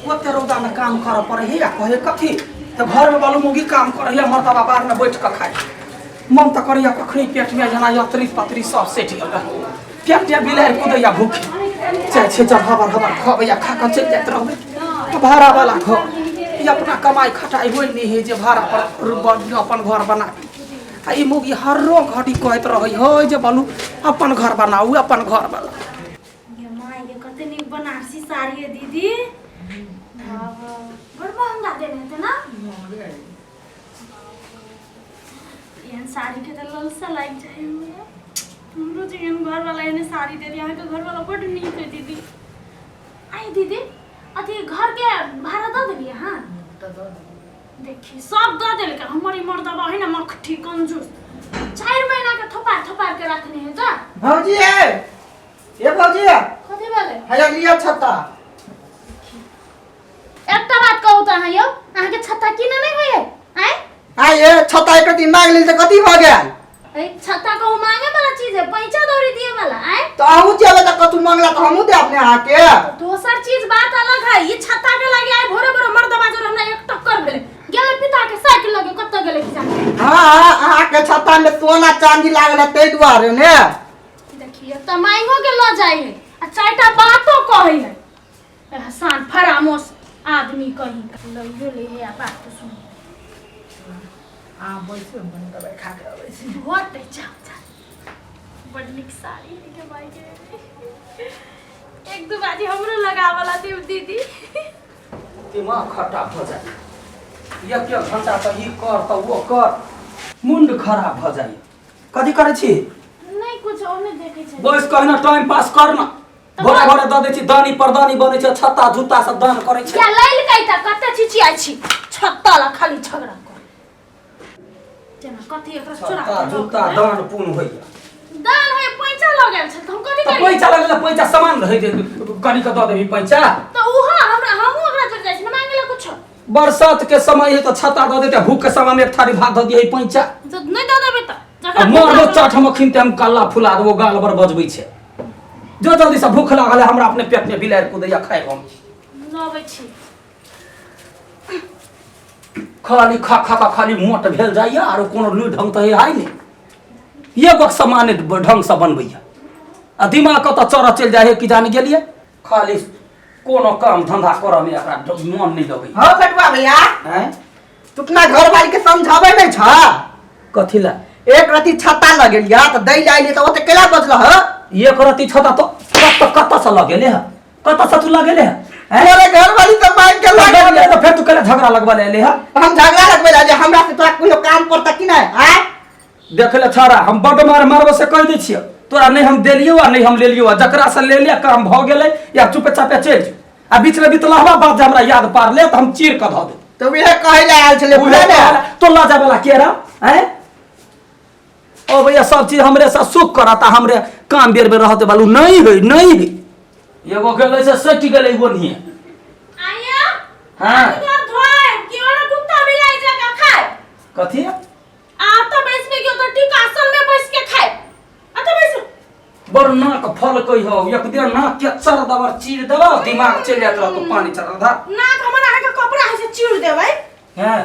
ओते रौदा में काम कर पड़े है या कहे कथी तो घर में बालू मुगी काम करे है मर्दबा बाहर में बैठ के खाए मन तो करिया कखनी पेट में जना यत्री पत्री सब सेट गेल पेट बिलार कुदैया भूख चाहे छे चल हबर हबर खबैया खा के चल जात रहबे भाड़ा वाला घर ये अपना कमाई खटाई होई नहीं है जे भाड़ा पर अपन घर बना आ ई मुगी हर घड़ी कहत रही हो जे बालू अपन घर बनाऊ अपन घर बना ये मां ये कते नी बनारसी साड़ी है दीदी बड़ महंगा देने थे ना ये साड़ी के तो ललसा लाग जाए हमरो जे घर वाला ने साड़ी दे दिया है तो घर वाला बड़ नीक है दीदी आई दीदी अथी घर के भाड़ा दे दिया हां देखी सब दे देल के हमारी मर्दबा है ना मखठी कंजूस 4 महीना के थपा थपा के रखने है जा भौजी है ये भौजी कथि बोले हैया लिया छत्ता एकटा बात कहू त है यो अहाँ के छत्ता किने नै होय हैं आ ये छत्ता एक दिन मांग लेल त कथि भ गेल ए छत्ता को मांगे वाला चीज है पैसा दौरी दिए वाला हैं तो आहू जेबे त कतु मांगला त हमहू दे अपने आ के दोसर चीज बात अलग है ये छत्ता के लागे आइ भोरे भोरे मर्दबा जोर हमरा एक टक्कर भेले गेले पिता के साइकिल लगे कत गेले कि जाने हां आ के छत्ता में सोना चांदी लागल तै दुआरे ने देखिए त मांगो के ल जाई है आ चारटा बातो कहै है हसान फरामोश आदमी कहीं लइयो ले है बात तो सुन आ बैसे बन दबाई खा के बैसे बहुत अच्छा बड़ निक साड़ी के भाई के एक दो बाजी हमरो लगा वाला देव दीदी दिमाग खट्टा भ जाए एक घंटा त ई कर त वो कर मुंड खराब भ जाए कथि करे छी नहीं कुछ ओने देखे छै बस कहना टाइम पास करना घोड़ा घोड़ा द दे छी दानी परदानी बने छै छत्ता जूता सब दान करे छै क्या लैल कैता कते चिचिया छी छत्ता ला खाली झगड़ा कर जना कथि एकरा चोरा छत्ता जूता दान पुन होइया दान होय पैसा लगल छै हम कथि करी पैसा लगल पैसा सामान रहे दे कनी के द देबी पैसा तो उहा हमरा हमहु ओकरा जर जाय छै न मांगले कुछ बरसात के समय है तो छत्ता द देते भूख के समय में एक थारी भात द दिए पैसा तो नहीं द देबे त मरबो चाट हम खिनते हम कल्ला फुला देबो गाल बर बजबै छै जो जल्दी से भूख लागल है हमरा अपने पेट में बिलार कुदैया खाए हम नबै छी खाली खा खा खा खाली मोट भेल जाइए और कोनो लुई ढंग तो है नहीं ये बक सामान्य ढंग से बनबैया आ दिमाग कत चढ़ चल जाए है कि जान गेलिए खाली कोनो काम धंधा कर में एकरा मन नहीं लगे हां बेटवा भैया हैं तू अपना घर वाली के समझावे नहीं छ कथि ला एक रति छत्ता लगेलिया त दै जाइले त ओते केला बजल ह एक रति छता तो कत से लगेले है कत से तू लगेले है मेरे घर वाली से मांग के लगेले तो फिर तू केला झगड़ा लगवा ले है हम झगड़ा लगबे ला जे हमरा से तोरा कोनो काम पड़ता कि नहीं आ देख ले छारा हम बड मार मारबो से कह दे छियै तोरा नहीं हम देलियो आ नहीं हम लेलियो जकरा से ले लिया काम भ गेलै या चुपे चापे चल आ बीच में बितलाहवा बात जे हमरा याद पार ले त हम चीर के ध दे तो वे कहे ले आल छले बुझा ने तो लाजा वाला केरा हैं ओ भैया सब चीज हमरे से सुख करता हमरे काम बेर में रहते बालू नहीं है एगो गेलै से सटि गेलै वो नहीं आया हां इधर धोए क्यों ना कुत्ता भी आई जाके खाए कथि आता बैठ में क्यों तो ठीक आसन में बैठ के खाए आता बैठ बड़ नाक फल कहि हो एक दिन नाक के चर दबर चीर देबा दिमाग चल जात रह तो पानी चढ़ धा नाक हमरा है के कपड़ा है से चीर देबै हैं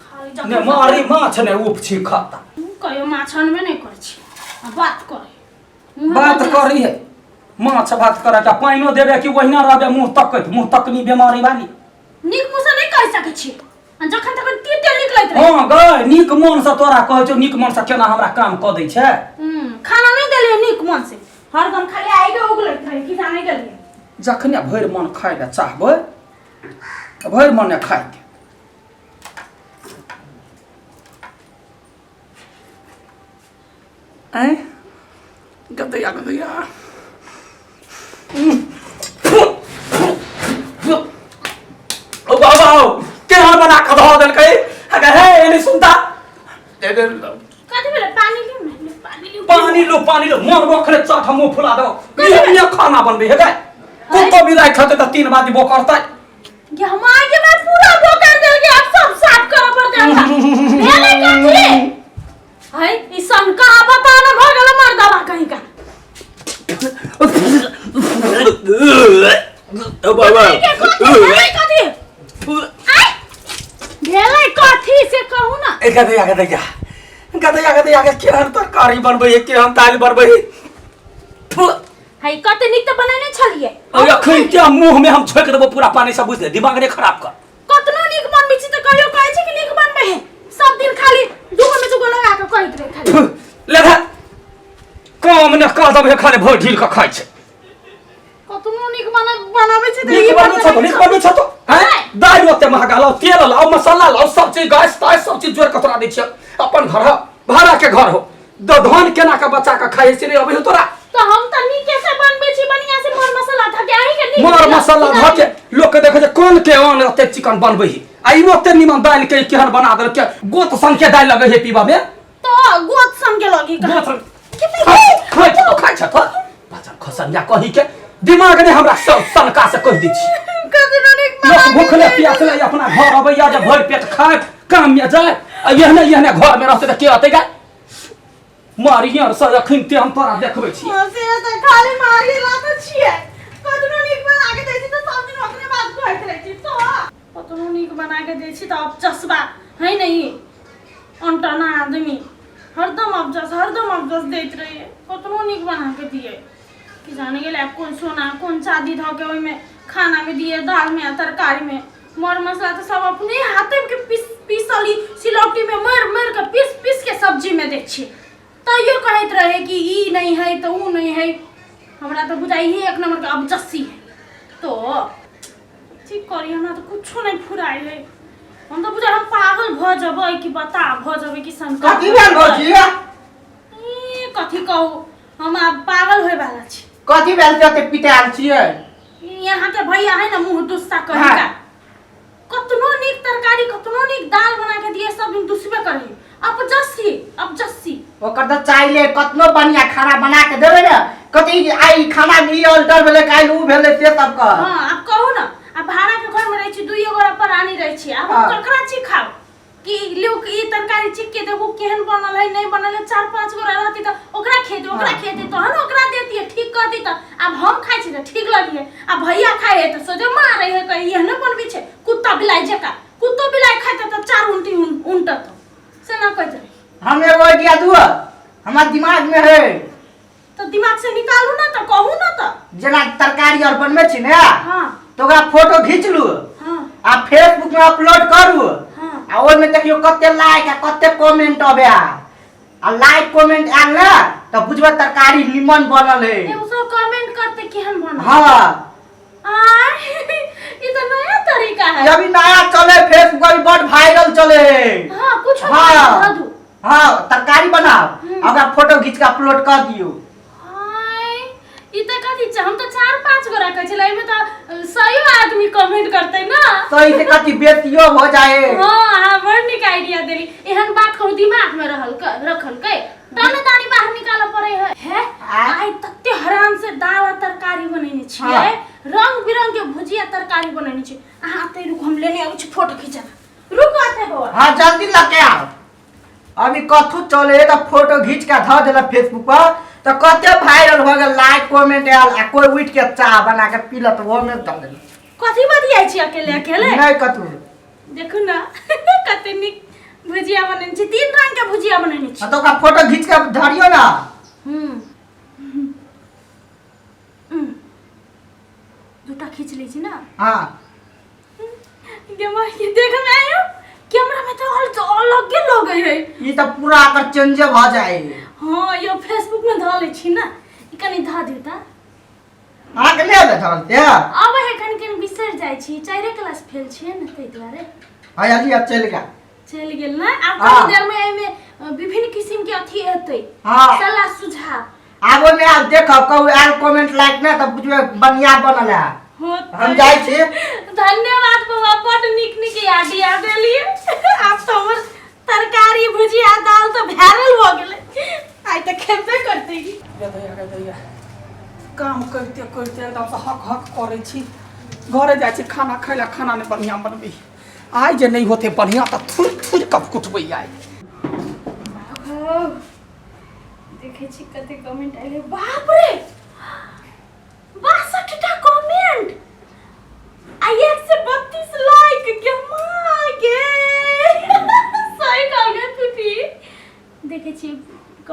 खाली ने मारी माछ ने उप छी खाता कहियो माछन में नहीं कर छी बात करे बात करी है माछ भात करे का पाइनो देबे कि ओहिना रहबे मुंह तकनी बीमारी वाली निक मुंह से नहीं कह सके छी जखन तक तीते निकलैत रहे हां गय निक मन से तोरा कहै छौ निक मन से केना हमरा काम क दै छै खाना नहीं देलिए निक मन से हरदम खाली आइगे उगलैत रहे कि जाने गेलिए जखने भरि मन खाय ले चाहबै भरि मन खाय के ऐ गदैया ओ बाबा केहन बना के धो देलकै अगर हे एनी सुनता कथि भेले पानी लो पानी लो मन बखरे चाट हम फुला दो ये खाना बनबे हे गाय कुत्तो भी लाइक खाते त 3 बादी बो करतै ये हमारे के बाद पूरा बो कर देंगे अब सब साफ करा पड़ते हैं भेले कथि है ई सन का पता न भ गेल मर्दवा कहीं का बाबा भेलै कथी से कहू ना। गदैया केहन तरकारी बनबै है, केहन दालि बनबै है। है कते नीक त बनेने छलिए। अखन के मुंह में हम छोक देबो पूरा पानी से, बुझले दिमाग ने खराब कर। कतनो नीक बनबै छी त कहियो कहै छी कि नीक बनबै है, सब दिन खाली दुगो में दुगो लगा के कहैत रहे खाली। ले काम ने कह दबे खाली भर ढील के खाइ छै। कतनो नीक बनाबै छी त नीक बनबै छ तो हैं। दालि ओते महंगा लाओ, तेल लाओ, मसाला लाओ, सब चीज गैस तास सब चीज जोड़ के तोरा दै छियै। अपन घर भाड़ा के घर हो, धान केना के बच्चा के खाइ छै रे अभी तोरा। तो हम त नीके से बनबै छी, बढ़िया से मर मसाला धके आही के नीक मर मसाला धके लोग के देखे छै कोन के आन ओते चिकन बनबै है। आ ई ओते निमन दालि के केहन बना देल के गोत सन के दालि लगे है पीबा में। तो गोत सन के लगी का खाइ छ त बच्चा खसनिया कहि के दिमाग ने हमरा सब सनका से कह दै छी। कतनो नीक लोग भूखले प्यासले अपना घर अबैया जे भर पेट खाए काम में जाए, आ यहने घर में रहते त के अते गा मारिया से अखन ते हम तोरा देखबै छी। से त खाली मारी लात छिए। कतनो नीक बना के दै छी त सब दिन ओकरे बात कहैत रहै छी। तो कतनो नीक बना के दै छी त अब चस्बा है नहीं अंटना आदमी हरदम अबजस देत रहिए। कतनो नीक बना के दिए कि जाने गेले कौन सोना कौन चांदी धके ओइ में खाना में दिए, दाल में तरकारी में मर मसाला तो सब अपने हाथे के पीसली सिलौटी में मर के पीस के सब्जी में दै छी। तैयो कहत रहे कि ई नहीं है तो ऊ नहीं है। हमरा तो बुझाई ही एक नंबर के अबजस्सी है। तो ठीक करी हमरा तो कुछो नहीं फुराई है। हम तो बुझा हम पागल भ जबै कि बता भ जबै कि संकट कथी भेल भौजी? ई कथी कहू हम अब पागल होय वाला छी। कथी भेल जते पिटाल छियै? यहाँ के भैया है ना मुंह दुस्सा कहे का। कतनो नीक तरकारी कतनो नीक दाल बना के दिए सब दिन दुसबे करे। अबजस्सी ओकर त चाहिले कतनो बढ़िया खाना बना के देबै न, कथी आई खाना में ई अल्टर भेले काल ऊ भेले से सब का। हां अब कहू ना, अब भाड़ा के घर में रह छी, दुइयो गोरा प्राणी रह छी, अब हम ककरा छी खाओ कि लोग ई तरकारी चिक के देखो केहन बनल है नहीं बनल है। 4-5 गोरा रहती त ओकरा खेते तो हम ओकरा देती ठीक कहती त अब हम खाइ छी त ठीक लगिए। अब भैया खाए है त सोचे मारे है कहि एहने बनबी छे कुत्ता बिलाई जका। कुत्तो बिलाई खाते त 4 उल्टी उंटत से ना कहत रही। हम एगो आइडिया दुआ हमरा दिमाग में है तो दिमाग से निकालू ना त कहू ना त। जेना तरकारी और बनबै छी ने हां तो ओकरा फोटो खींच लू, हां आ फेसबुक में अपलोड करू, हां आ ओइ में देखियो कते लाइक आ कते कमेंट आबे। आ लाइक कमेंट आल ना त बुझबे तरकारी निमन बनल है। ए उसो कमेंट करते केहन बनल। हां ये तो नया तरीका है। अभी नया चले फेसबुक पर बहुत वायरल चले है। हां कुछ हाँ दू हाँ तरकारी बनाओ अगर फोटो खींच के अपलोड कर दियो। हाय ई त कथि छ हम त 4-5 गोरा कहै छलै एमे त 100 आदमी कमेंट करतै ना। तो इसे कथि बेतियो हो जाए। हां बड़ निक आइडिया देली। एहन बात कहू दिमाग में रखल के दाने दानी बाहर निकाल पड़े है। आई तत्ते हराम से दाल तरकारी बनेने छियै, रंग बिरंग के भुजिया तरकारी बनेने छी। अहाँ आते रुक हम लेने आउ छी फोटो खींचना। रुक आते हो। हां जल्दी लेके आओ। अभी कथु चले त फोटो खींच के ध देला फेसबुक पर त कते वायरल हो गेल, लाइक कमेंट आल, आ कोई उठ के चाह बना के पीलत वो में द देल। कथि बतियाइ छी अकेले नहीं कथु देखू ना कते निक भुजिया बनेने छी, 3 रंग के भुजिया बनेने छी। तो का फोटो खींच के धरियो ना। दूटा खींच ली छी ना। हां गेमा के देख में आयो कैमरा में तो अलग लगे है। ई त पूरा अगर चेंज भ जाए। हां यो फेसबुक में ध ले छी ना, ई कनी ध दिउ त। आगे ले ले धरते अब है कन बिसर जाय छी, 4 क्लास फेल छिए न तै द्वारे। हां अली अब चल गेल ना। अब कनी देर में एमे विभिन्न किस्म के अथी हेतै। हां सलाह सुझाव आगो में आप देखो कहू आर कमेंट लाइक ना त बुझबे बढ़िया बनल है। हम जाय छी। धन्यवाद बाबा, बड़ निक आइडिया देलिए। आप तो हमर तरकारी भुजिया दाल तो वायरल हो गेले। आई त खेबे करते ही। गदैया काम करते एकदम से हक करे छी। घरे जाय छी खाना खैला, खाना ने बढ़िया बनबी। आई जे नहीं होते बढ़िया त थुर कब कुटबै आई। देखे छी कते कमेंट आइले। बाप रे 62 टा कमेंट।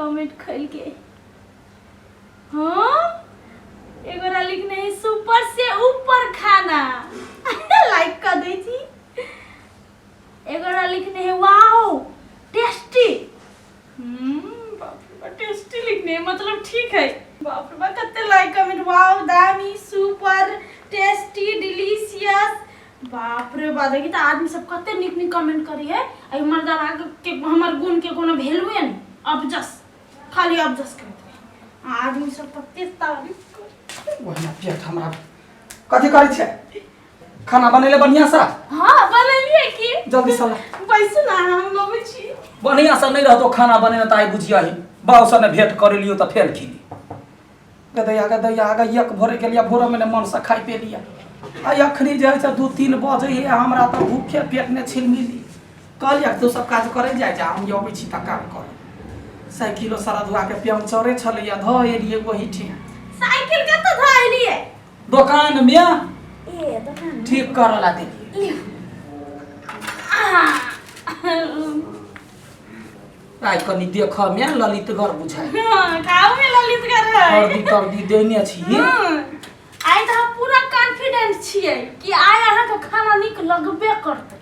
कमेंट खोल के। हाँ एगोरा लिखने है सुपर से ऊपर खाना लाइक कर दी थी। एगोरा लिखने है वाओ टेस्टी। बाप रे बाप टेस्टी लिखने है मतलब ठीक है। बाप रे बाप कितने लाइक कमेंट वाओ दामी सुपर टेस्टी डिलीशियस। बाप रे बाप देखी तो आदमी सब कते निक निक कमेंट करी है। आई मर्दा के हमर गुण के कोनो वैल्यू है नहीं। अब जस खाली अब जस करते आदमी सब कते तारीफ वही पेट हमरा कथी करै छै खाना बनेले बढ़िया सा। हां बनलिए की जल्दी साला पैसे ना हम लबै छी बढ़िया सा नहीं रहतो खाना बनेना त आई बुझिया ही बाऊ से ने भेंट कर लियो त फेर खिली गदैया एक भोरे के लिए भोर में ने मन से खाई पे लिया। आई अखनी जाय छै 2-3 बजे है हमरा त भूखे पेट ने छिलमिली कहलिया तू सब काज करे जाय जा हम अबै छी त काम कर। साइकिलो सारा धुआ के पंचरे छलैया ध एलिए वही ठिया। साइकिल का तो धइलिए दुकान में ए दुकान ठीक करला देलिए। आई कनी देख में ललित घर बुझाय। हां गांव में ललित घर है हरदी तरदी देने छी। आई त हम पूरा कॉन्फिडेंट छियै कि आइ अहाँ के खाना निक लगबे करतै।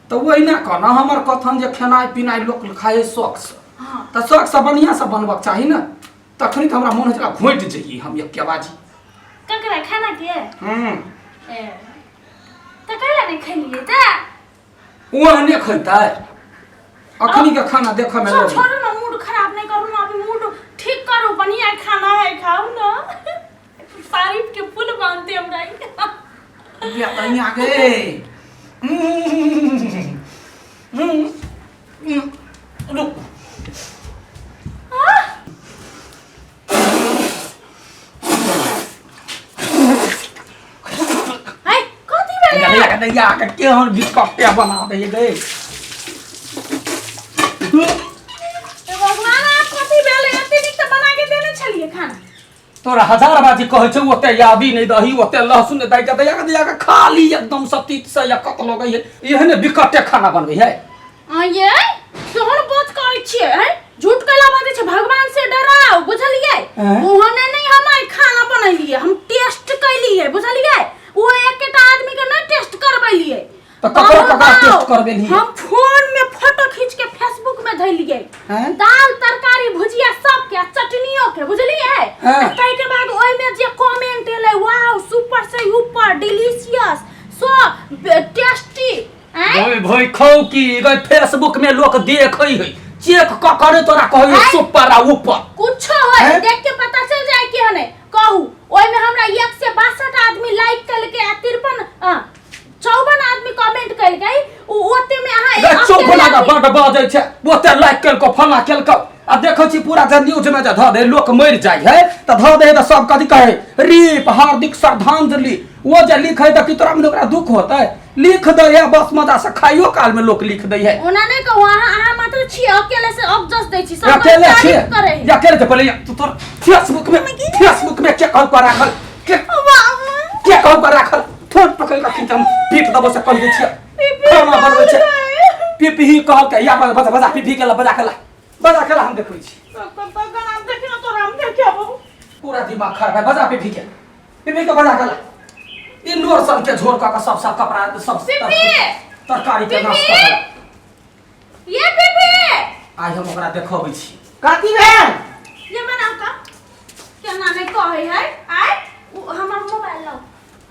तो वही ना कहना हमर कथन जे खेनाइ पिनाइ लोक खाए शौक से। हां त शौक से बढ़िया से बनबक चाही ना तखनी त हमरा मन होइला घोट जइए हम एक के बाजी ककरा खाना के ए त कइला नहीं खइलिए त वो ने खइतै अखनी के खाना देख में लोग छोड़ो ना मूड खराब नहीं करू ना अभी मूड ठीक करो बढ़िया खाना है खाओ ना तारीफ के पुल बांधते हमरा या तई आगे रुक हाय कथि भेलै या के केहन बिस्कुट बना दे गए। भगवान आप कथि भेलै एते नीक त बना के देने छलिए खाना। तोरा हजार बाजी कहै छै ओते याबी नहीं दही ओते लहसुन दई के दया के खाली एकदम सतीत से या कत लगै है एहने बिकटे खाना बनबै है। ये तोहर बात करै छियै है झूठ कहला बात छै भगवान से डराओ बुझलिए। ओहने नहीं हम खाना बनैलिए हम टेस्ट कैलिए बुझलिए। वो एकटा आदमी के नहीं टेस्ट करबैलिए तो ककरा टेस्ट करबेली हम फोन में फोटो खींच के फेसबुक में धइलिए दाल तरकारी भुजिया सब के चटनियों के बुझलिए। कई के बाद ओइ में जे कमेंट एले वाओ सुपर से ऊपर डिलीशियस सो टेस्टी ओए भाई खाओ की गई फेसबुक में लोग देखै है चेक क करे तोरा कहै सुपर आ ऊपर कुछ होय देख के पता चल जाए कि हने कहू ओइ में हमरा 1 से 62 आदमी लाइक कल के 53 आदमी कमेंट कल गई ओते में अहाँ 54 का बड़ बाजै छै ओते लाइक कल को फला कल को आ देखै छी पूरा जे न्यूज में जे ध दे लोक मर जाय है त ध दे त सब कथि कहे रीप हार्दिक श्रद्धांजलि वो जे लिखै त कि तोरा में ओकरा दुख होतै लिख दे है बस मजा से खाइयो काल में लोग लिख दे है। ओना नहीं कहू अहाँ मात्र छी अकेले से अब जस दै छी सब अकेले छी करे या अकेले त पहले तू तोर फेसबुक में के कॉल पर राखल के कॉल पर राखल फोन पकड़ के खींच हम पीट दबो से कल दै छी खाना बनबै छै पीपी कहल के या बजा पीपी के बजा के हम देखै छी नाम देखि न तोरा हम देखब पूरा दिमाग खराब है बजा पीपी के बजा के इ नोर सन के झोर का सब कपड़ा सब तरकारी के नाश कर ये पीपी आज हम ओकरा देखबै छी कथि भेल ये बनाओ का क्या नाम है कहै है आइ हमर मोबाइल लो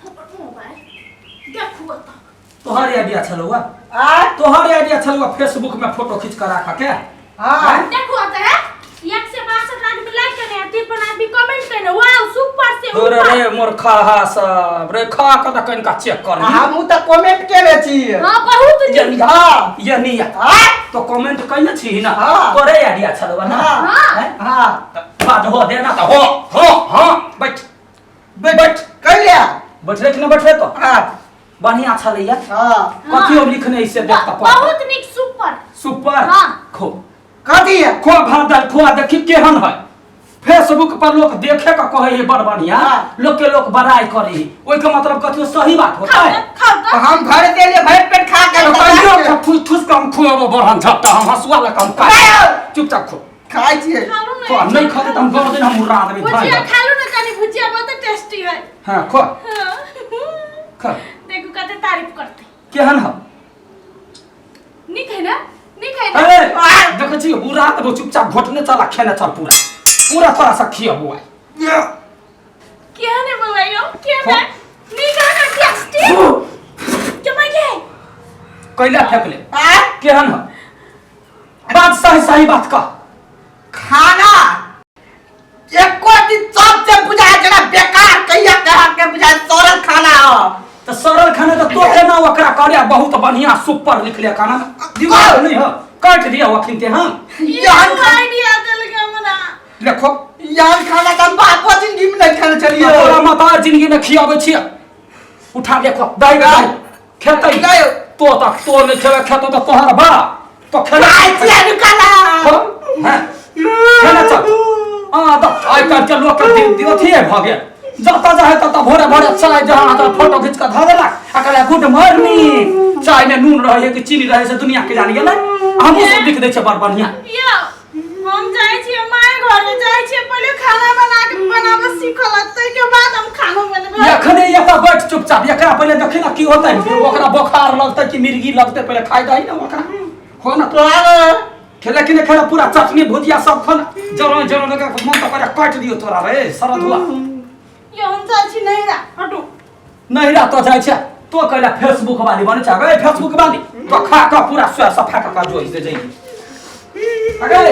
हमर मोबाइल देखू त तोहर आइडिया छलौआ तोहर आइडिया छलौआ फेसबुक में फोटो खींच कर रखा के हां देखू आता है 1 से 62 आदमी लाइक करने 53 आदमी कमेंट करने वाओ सुपर से ऊपर रे मूर्खा सब रे खा के त कनिका चेक कर हम त कमेंट केले छी। हां बहुत ये नहीं तो कमेंट कइने छी ना हाँ। तोरे आइडिया छलौआ ना हां बात हो दे ना त हो बैठ कइले बैठले कि ना बैठले तो हां बढ़िया छलैया हां कथियो लिखने इसे देख त बहुत निक सुपर हां खो कथि है खो भादल खो देखि केहन है फेसबुक पर लोग देखे का कहे है बड़ बढ़िया लोग के लोग बड़ाई करे है ओइ के मतलब कथियो सही बात होता है। खाओ हम घर के लिए भर पेट खा के तो कहियो ठुस कम खुआबो बरहन झट्टा हम हसुआ ल कम का चुपचाप खो खाइ छी खाओ खो नहीं खाते तुम गो दिन हम मुर्रा आदमी भुजिया खा लो ना तनी भुजिया बहुत टेस्टी है हां खो खो देखो कते तारीफ करते केहन हो निक है ना निक है ना अरे देखो छी बुरा तो चुपचाप घोटने चला खेने चल पूरा पूरा थोड़ा सा खिया हुआ है क्या ने बोलायो क्या ना निक है ना टेस्टी क्या मांगे कैला फेंक ले केहन हो बात सही बात का खाना एक कोटी सबसे बुझाए जरा बेकार कहिया कहा के बुझाए सरल खाना हो तो सरल खाना तो तोते ना ओकरा करे बहुत बढ़िया सुपर लिख ले खाना दीवार नहीं हो काट दिया वखिन ते हम यान आइडिया दे लगा मना देखो यान खाना त बापो जिंदगी में नहीं खाना चलिए तोरा माता जिंदगी में खियाबे छिया उठा देखो दाई दाई खेतै तो तक तो नहीं खेबे खेतो तो तोहर बा तो खेला आइए निकाला हैं खेला चल तो आई काट के लोग के दियो थे भागे जाता जाए तो भोरे भोरे चाय जहां तो फोटो खींच के धा देला अकला गुड मॉर्निंग चाय में नून रहे कि चीनी रहे से दुनिया के जानी गेलै हम सब लिख दे छै बड़ बढ़िया यो हम जाय छी माय घर में जाय छी पहले खाना बना के बनाबे सीखल तै के बाद हम खाना बनबे एखने एता बैठ चुपचाप एकरा पहले देखि ना की होतै फिर ओकरा बुखार लगतै कि मिर्गी लगतै पहले खाइ दही ना ओकरा हो ना तो खेला कि नहीं खेला पूरा चटनी भुजिया सब खाना जरो जरो लगा मन तो करे काट दियो तोरा रे सरद हुआ यो हम जाय छी नहीं रा हटो नहीं रा तो जाय छै तो कहला फेसबुक वाली बने छै गए फेसबुक वाली तो खा का पूरा सफा का जोइ से जई अगे